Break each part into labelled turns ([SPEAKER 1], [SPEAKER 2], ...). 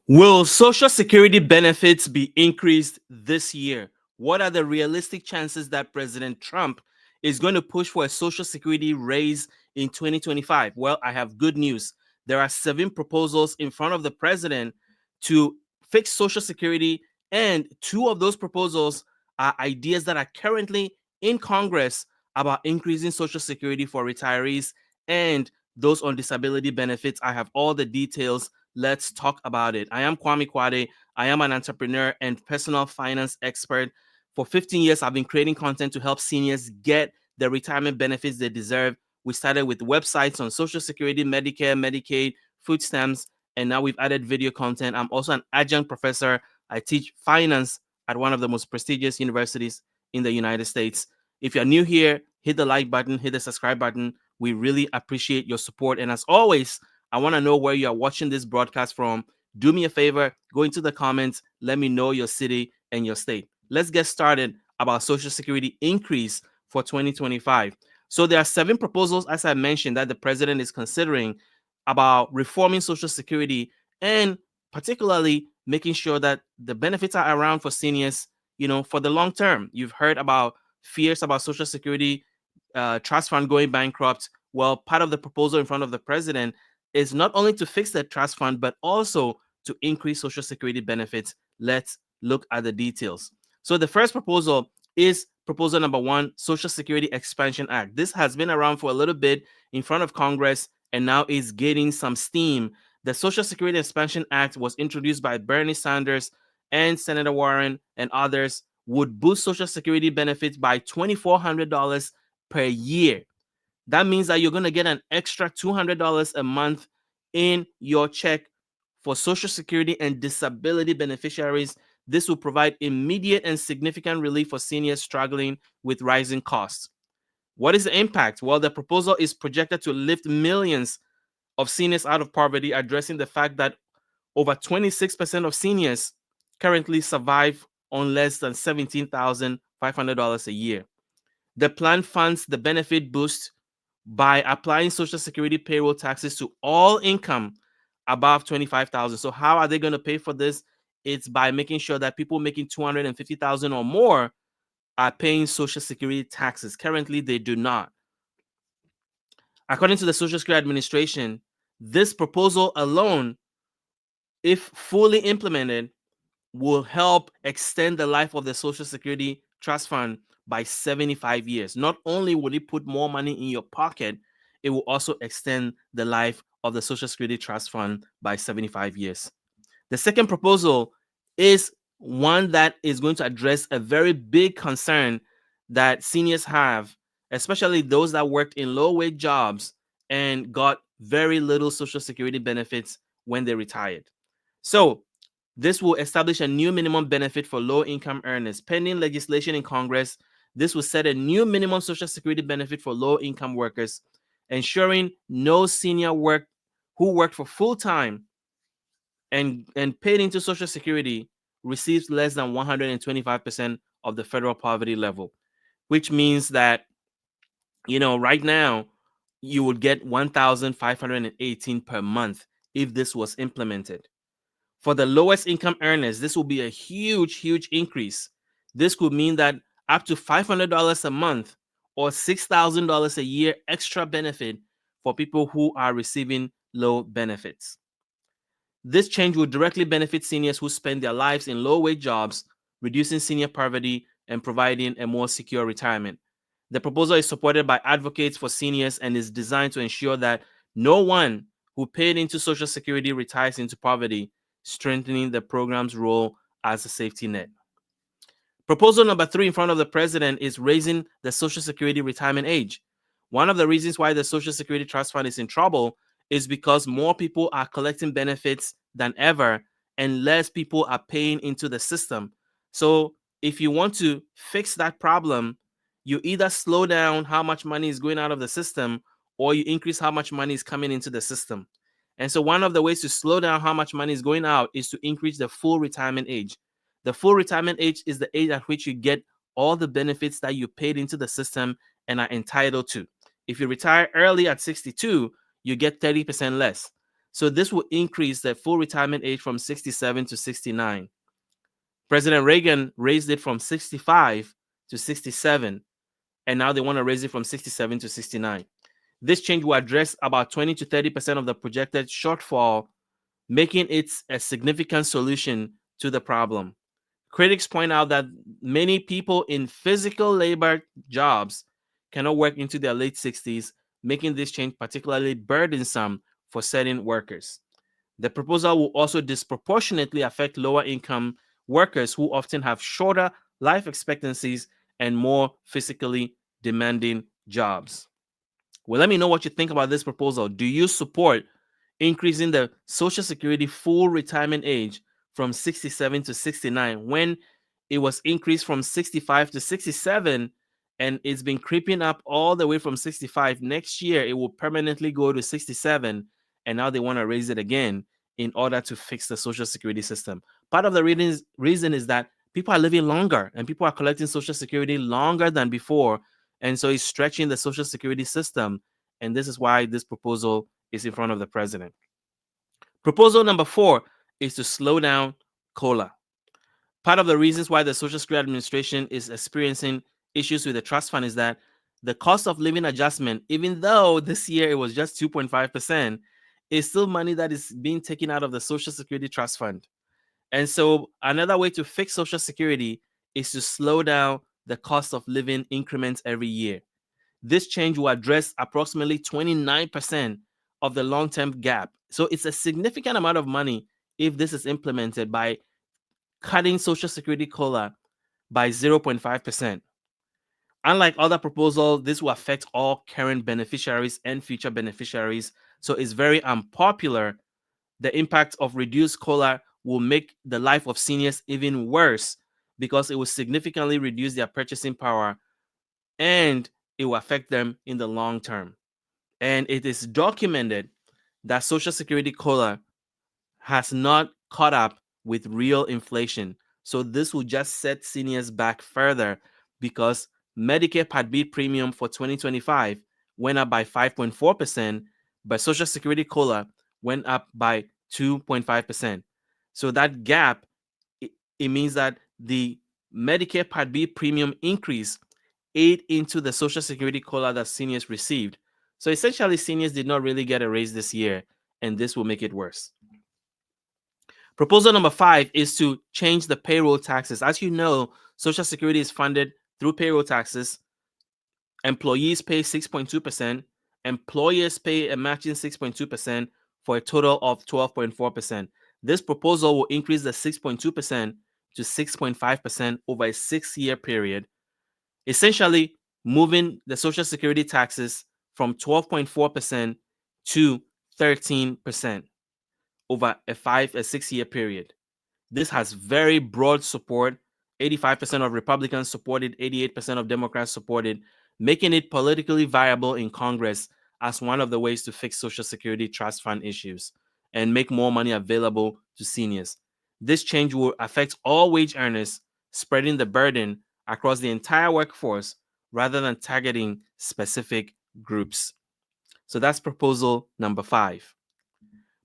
[SPEAKER 1] Will Social Security benefits be increased this year? What are the realistic chances that President Trump is going to push for a Social Security raise in 2025? Well, I have good news. There are 7 proposals in front of the president to fix Social Security, and 2 of those proposals are ideas that are currently in Congress about increasing Social Security for retirees and those on disability benefits. I have all the details. Let's talk about it. I am Kwame Kwade. I am an entrepreneur and personal finance expert. For 15 years, I've been creating content to help seniors get the retirement benefits they deserve. We started with websites on Social Security, Medicare, Medicaid, food stamps, and now we've added video content. I'm also an adjunct professor. I teach finance at one of the most prestigious universities in the United States. If you're new here, hit the like button, hit the subscribe button. We really appreciate your support. And as always, I want to know where you are watching this broadcast from. Do me a favor, go into the comments, let me know your city and your state. Let's get started about Social Security increase for 2025. So there are 7 proposals, as I mentioned, that the president is considering about reforming Social Security and particularly making sure that the benefits are around for seniors, for the long term. You've heard about fears about Social Security trust fund going bankrupt. Well, part of the proposal in front of the president is not only to fix the trust fund, but also to increase Social Security benefits. Let's look at the details. So the first proposal is proposal number 1, Social Security Expansion Act. This has been around for a little bit in front of Congress and now is gaining some steam. The Social Security Expansion Act was introduced by Bernie Sanders and Senator Warren and others, would boost Social Security benefits by $2,400 per year. That means that you're going to get an extra $200 a month in your check for Social Security and disability beneficiaries. This will provide immediate and significant relief for seniors struggling with rising costs. What is the impact? Well, the proposal is projected to lift millions of seniors out of poverty, addressing the fact that over 26% of seniors currently survive on less than $17,500 a year. The plan funds the benefit boost by applying Social Security payroll taxes to all income above $25,000. So how are they going to pay for this? It's by making sure that people making $250,000 or more are paying Social Security taxes. Currently, they do not. According to the Social Security Administration, this proposal alone, if fully implemented, will help extend the life of the Social Security Trust Fund by 75 years. Not only will it put more money in your pocket, it will also extend the life of the Social Security Trust Fund by 75 years. The second proposal is one that is going to address a very big concern that seniors have, especially those that worked in low-wage jobs and got very little Social Security benefits when they retired. So this will establish a new minimum benefit for low-income earners. Pending legislation in Congress, this will set a new minimum Social Security benefit for low-income workers, ensuring no senior who worked for full-time and paid into Social Security receives less than 125% of the federal poverty level, which means that, right now, you would get 1,518 per month if this was implemented. For the lowest income earners, this will be a huge, huge increase. This could mean that up to $500 a month or $6,000 a year extra benefit for people who are receiving low benefits. This change will directly benefit seniors who spend their lives in low-wage jobs, reducing senior poverty and providing a more secure retirement. The proposal is supported by advocates for seniors and is designed to ensure that no one who paid into Social Security retires into poverty, strengthening the program's role as a safety net. Proposal number 3 in front of the president is raising the Social Security retirement age. One of the reasons why the Social Security Trust Fund is in trouble is because more people are collecting benefits than ever and less people are paying into the system. So if you want to fix that problem, you either slow down how much money is going out of the system or you increase how much money is coming into the system. And so one of the ways to slow down how much money is going out is to increase the full retirement age. The full retirement age is the age at which you get all the benefits that you paid into the system and are entitled to. If you retire early at 62, you get 30% less. So this will increase the full retirement age from 67 to 69. President Reagan raised it from 65 to 67, and now they want to raise it from 67 to 69. This change will address about 20 to 30% of the projected shortfall, making it a significant solution to the problem. Critics point out that many people in physical labor jobs cannot work into their late 60s, making this change particularly burdensome for certain workers. The proposal will also disproportionately affect lower income workers who often have shorter life expectancies and more physically demanding jobs. Well, let me know what you think about this proposal. Do you support increasing the Social Security full retirement age from 67 to 69 when it was increased from 65 to 67 and it's been creeping up all the way from 65? Next year, it will permanently go to 67, and now they want to raise it again in order to fix the Social Security system. Part of the reason is that people are living longer and people are collecting Social Security longer than before. And so it's stretching the Social Security system. And this is why this proposal is in front of the president. Proposal number 4 is to slow down COLA. Part of the reasons why the Social Security Administration is experiencing issues with the trust fund is that the cost of living adjustment, even though this year it was just 2.5%, is still money that is being taken out of the Social Security Trust Fund. And so another way to fix Social Security is to slow down the cost of living increments every year. This change will address approximately 29% of the long-term gap. So it's a significant amount of money if this is implemented by cutting Social Security COLA by 0.5%. Unlike other proposals, this will affect all current beneficiaries and future beneficiaries. So it's very unpopular. The impact of reduced COLA will make the life of seniors even worse because it will significantly reduce their purchasing power and it will affect them in the long term. And it is documented that Social Security COLA has not caught up with real inflation. So this will just set seniors back further because Medicare Part B premium for 2025 went up by 5.4%, but Social Security COLA went up by 2.5%. So that gap, it means that the Medicare Part B premium increase ate into the Social Security COLA that seniors received. So essentially, seniors did not really get a raise this year, and this will make it worse. Proposal number 5 is to change the payroll taxes. As you know, Social Security is funded through payroll taxes. Employees pay 6.2%. Employers pay a matching 6.2% for a total of 12.4%. This proposal will increase the 6.2% to 6.5% over a 6-year period, essentially moving the Social Security taxes from 12.4% to 13% over a 6-year period. This has very broad support. 85% of Republicans supported, 88% of Democrats supported, making it politically viable in Congress as one of the ways to fix Social Security trust fund issues and make more money available to seniors. This change will affect all wage earners, spreading the burden across the entire workforce rather than targeting specific groups. So that's proposal number 5.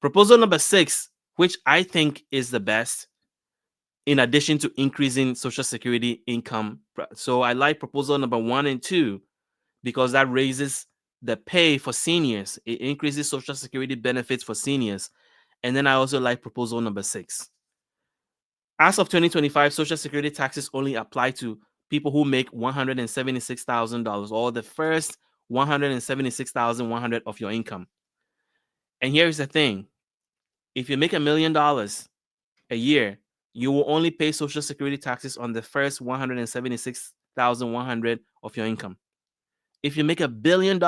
[SPEAKER 1] Proposal number 6, which I think is the best, in addition to increasing Social Security income. So I like proposal number 1 and 2 because that raises the pay for seniors. It increases Social Security benefits for seniors. And then I also like proposal number 6. As of 2025, Social Security taxes only apply to people who make $176,000 or the first $176,100 of your income. And here's the thing. If you make $1 million a year, you will only pay Social Security taxes on the first $176,100 of your income. If you make $1 billion,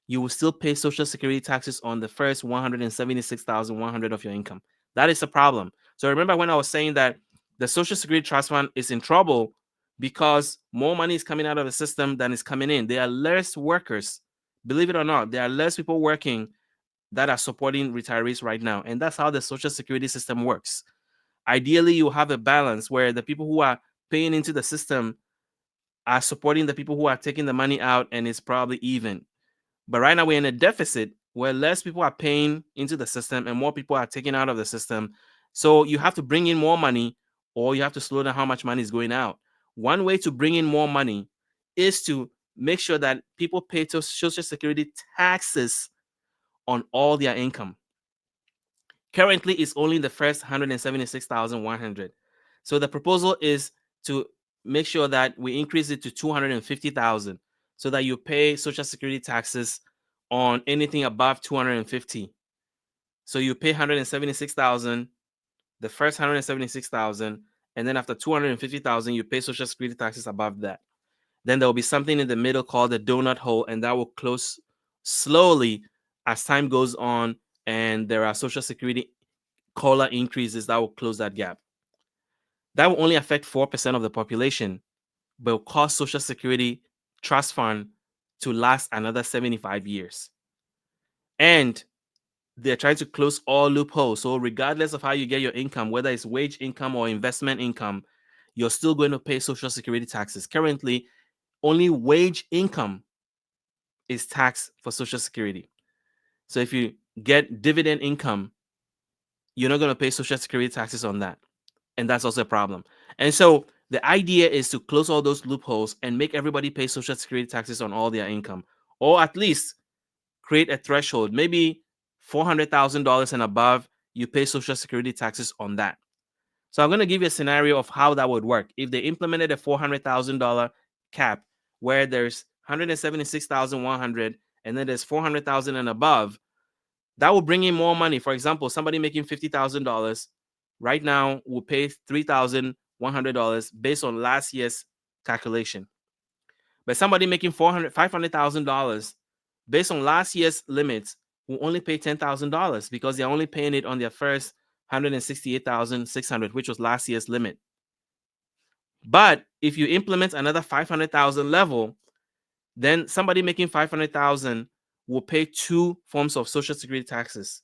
[SPEAKER 1] you will still pay Social Security taxes on the first $176,100 of your income. That is a problem. So remember when I was saying that the Social Security Trust Fund is in trouble because more money is coming out of the system than is coming in. There are less workers. Believe it or not, there are less people working that are supporting retirees right now. And that's how the Social Security system works. Ideally, you have a balance where the people who are paying into the system are supporting the people who are taking the money out, and it's probably even. But right now we're in a deficit, where less people are paying into the system and more people are taking out of the system. So you have to bring in more money, or you have to slow down how much money is going out. One way to bring in more money is to make sure that people pay to Social Security taxes on all their income. Currently, it's only the first 176,100. So the proposal is to make sure that we increase it to 250,000, so that you pay Social Security taxes on anything above 250. So you pay 176,000, the first 176,000, and then after 250,000, you pay Social Security taxes above that. Then there will be something in the middle called the donut hole, and that will close slowly as time goes on, and there are Social Security COLA increases that will close that gap. That will only affect 4% of the population, but will cause Social Security Trust Fund to last another 75 years. And they're trying to close all loopholes. So regardless of how you get your income, whether it's wage income or investment income, you're still going to pay Social Security taxes. Currently, only wage income is taxed for Social Security. So if you get dividend income, you're not going to pay Social Security taxes on that. And that's also a problem. And so the idea is to close all those loopholes and make everybody pay Social Security taxes on all their income, or at least create a threshold, maybe $400,000 and above, you pay Social Security taxes on that. So I'm going to give you a scenario of how that would work. If they implemented a $400,000 cap where there's 176,100 and then there's 400,000 and above, that will bring in more money. For example, somebody making $50,000 right now will pay $3,100 based on last year's calculation. But somebody making $500,000 based on last year's limits will only pay $10,000 because they're only paying it on their first 168,600, which was last year's limit. But if you implement another 500,000 level, then somebody making 500,000 will pay two forms of Social Security taxes.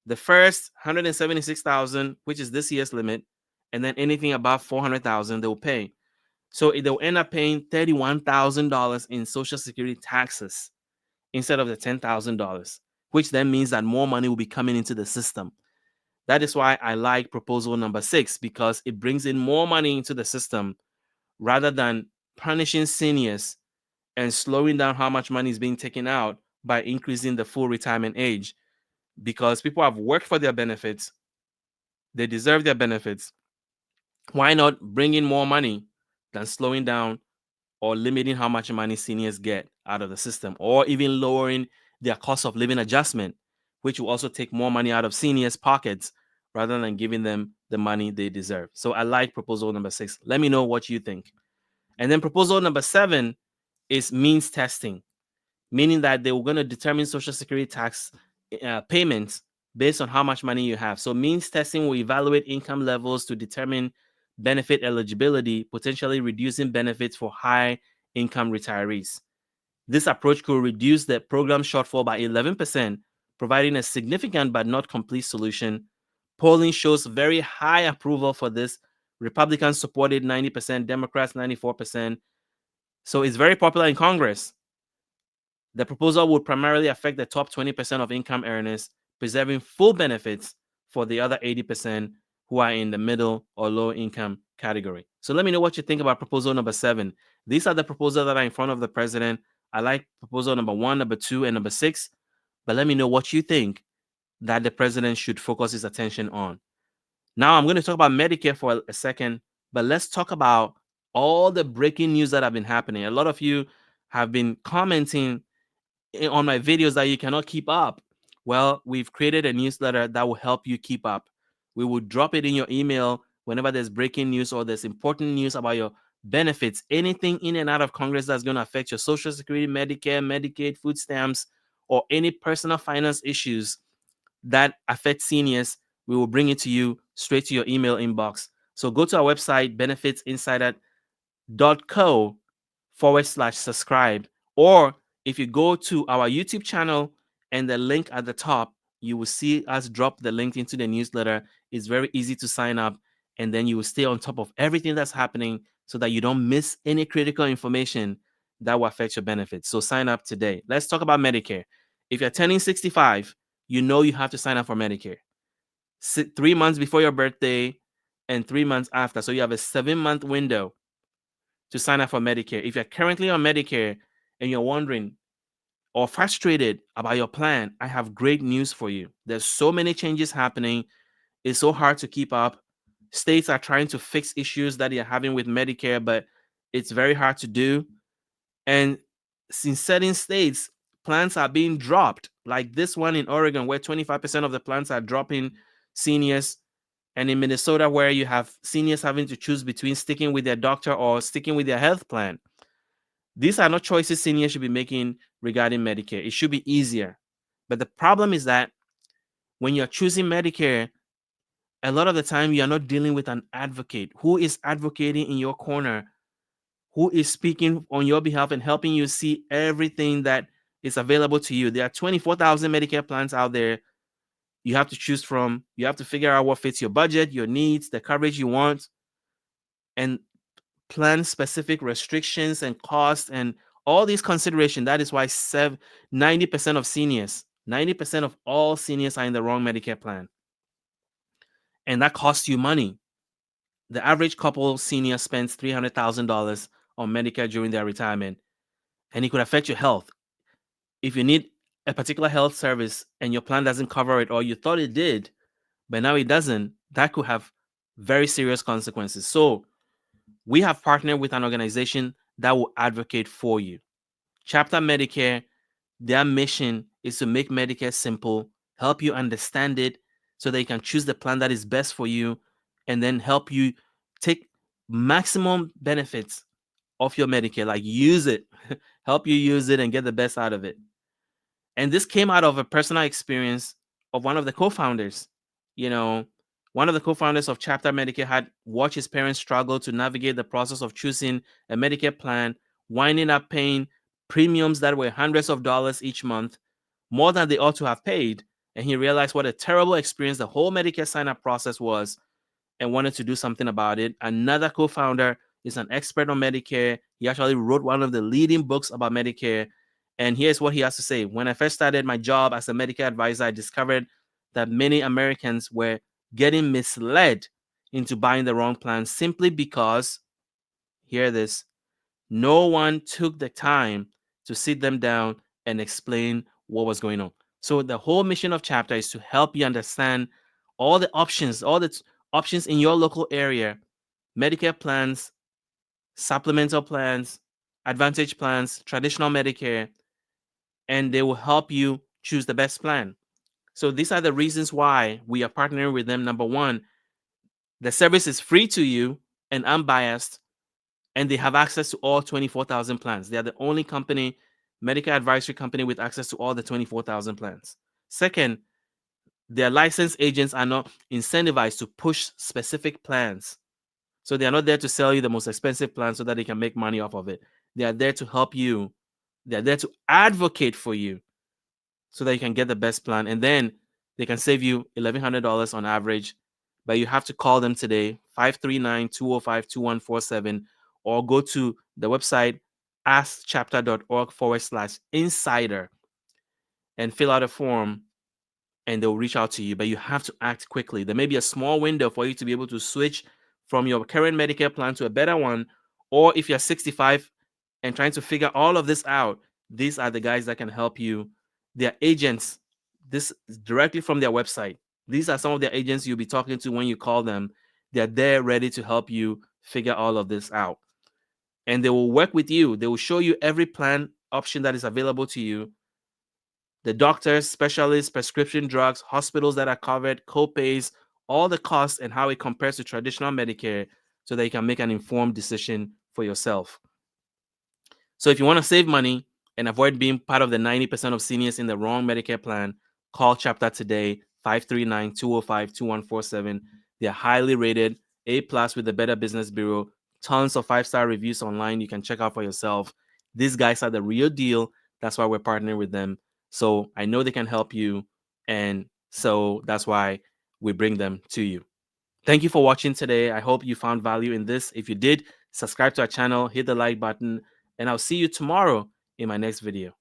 [SPEAKER 1] The first 176,000, which is this year's limit, and then anything above 400,000 they'll pay. So they'll end up paying $31,000 in Social Security taxes instead of the $10,000, which then means that more money will be coming into the system. That is why I like proposal number 6, because it brings in more money into the system rather than punishing seniors and slowing down how much money is being taken out by increasing the full retirement age. Because people have worked for their benefits, they deserve their benefits. Why not bring in more money than slowing down or limiting how much money seniors get out of the system, or even lowering their cost of living adjustment, which will also take more money out of seniors' pockets rather than giving them the money they deserve. So I like proposal number 6. Let me know what you think. And then proposal number 7 is means testing, meaning that they were going to determine Social Security tax payments based on how much money you have. So means testing will evaluate income levels to determine benefit eligibility, potentially reducing benefits for high income retirees. This approach could reduce the program shortfall by 11%, providing a significant but not complete solution. Polling shows very high approval for this. Republicans supported 90%, Democrats 94%. So it's very popular in Congress. The proposal would primarily affect the top 20% of income earners, preserving full benefits for the other 80% who are in the middle or low income category. So let me know what you think about proposal number 7. These are the proposals that are in front of the president. I like proposal number 1, number 2, and number 6. But let me know what you think that the president should focus his attention on. Now I'm going to talk about Medicare for a second, but let's talk about all the breaking news that have been happening. A lot of you have been commenting on my videos that you cannot keep up. Well, we've created a newsletter that will help you keep up. We will drop it in your email whenever there's breaking news or there's important news about your benefits, anything in and out of Congress that's going to affect your Social Security, Medicare, Medicaid, food stamps, or any personal finance issues that affect seniors. We will bring it to you straight to your email inbox. So go to our website, benefitsinsider.co/subscribe, or if you go to our YouTube channel and the link at the top, you will see us drop the link into the newsletter. It's very easy to sign up, and then you will stay on top of everything that's happening so that you don't miss any critical information that will affect your benefits. So sign up today. Let's talk about Medicare. If you're turning 65, you know you have to sign up for Medicare. 3 months before your birthday and 3 months after. So you have a 7-month window to sign up for Medicare. If you're currently on Medicare and you're wondering or frustrated about your plan, I have great news for you. There's so many changes happening. It's so hard to keep up. States are trying to fix issues that you're having with Medicare, but it's very hard to do. And in certain states, plans are being dropped, like this one in Oregon, where 25% of the plans are dropping seniors, and in Minnesota, where you have seniors having to choose between sticking with their doctor or sticking with their health plan. These are not choices seniors should be making regarding Medicare. It should be easier. But the problem is that when you're choosing Medicare, a lot of the time you are not dealing with an advocate who is advocating in your corner, who is speaking on your behalf and helping you see everything that is available to you. There are 24,000 Medicare plans out there you have to choose from. You have to figure out what fits your budget, your needs, the coverage you want, and plan specific restrictions and costs and all these considerations. That is why 90% of seniors, 90% of all seniors are in the wrong Medicare plan. And that costs you money. The average couple senior spends $300,000 on Medicare during their retirement, and it could affect your health. If you need a particular health service and your plan doesn't cover it, or you thought it did, but now it doesn't, that could have very serious consequences. So we have partnered with an organization that will advocate for you. Chapter Medicare, their mission is to make Medicare simple, help you understand it so that you can choose the plan that is best for you, and then help you take maximum benefits of your Medicare, like use it, help you use it and get the best out of it. And this came out of a personal experience of one of the co-founders. You know, one of the co-founders of Chapter Medicare had watched his parents struggle to navigate the process of choosing a Medicare plan, winding up paying premiums that were hundreds of dollars each month, more than they ought to have paid. And he realized what a terrible experience the whole Medicare sign-up process was and wanted to do something about it. Another co-founder is an expert on Medicare. He actually wrote one of the leading books about Medicare. And here's what he has to say. When I first started my job as a Medicare advisor, I discovered that many Americans were getting misled into buying the wrong plan simply because, hear this, no one took the time to sit them down and explain what was going on. So the whole mission of Chapter is to help you understand all the options, options in your local area, Medicare plans, supplemental plans, Advantage plans, traditional Medicare, and they will help you choose the best plan. So these are the reasons why we are partnering with them. Number one, the service is free to you and unbiased, and they have access to all 24,000 plans. They are the only company, Medicare advisory company, with access to all the 24,000 plans. Second, their licensed agents are not incentivized to push specific plans. So they are not there to sell you the most expensive plan so that they can make money off of it. They are there to help you. They are there to advocate for you so that you can get the best plan. And then they can save you $1,100 on average. But you have to call them today, 539-205-2147, or go to the website askchapter.org/insider and fill out a form, and they'll reach out to you. But you have to act quickly. There may be a small window for you to be able to switch from your current Medicare plan to a better one. Or if you're 65 and trying to figure all of this out, these are the guys that can help you. They're agents. This is directly from their website. These are some of the agents you'll be talking to when you call them. They're there ready to help you figure all of this out. And they will work with you. They will show you every plan option that is available to you. The doctors, specialists, prescription drugs, hospitals that are covered, co-pays, all the costs and how it compares to traditional Medicare so that you can make an informed decision for yourself. So if you want to save money and avoid being part of the 90% of seniors in the wrong Medicare plan, call Chapter today, 539-205-2147. They're highly rated, A+ with the Better Business Bureau, tons of 5-star reviews online you can check out for yourself. These guys are the real deal. That's why we're partnering with them. So I know they can help you. And so that's why we bring them to you. Thank you for watching today. I hope you found value in this. If you did, subscribe to our channel, hit the like button, and I'll see you tomorrow in my next video.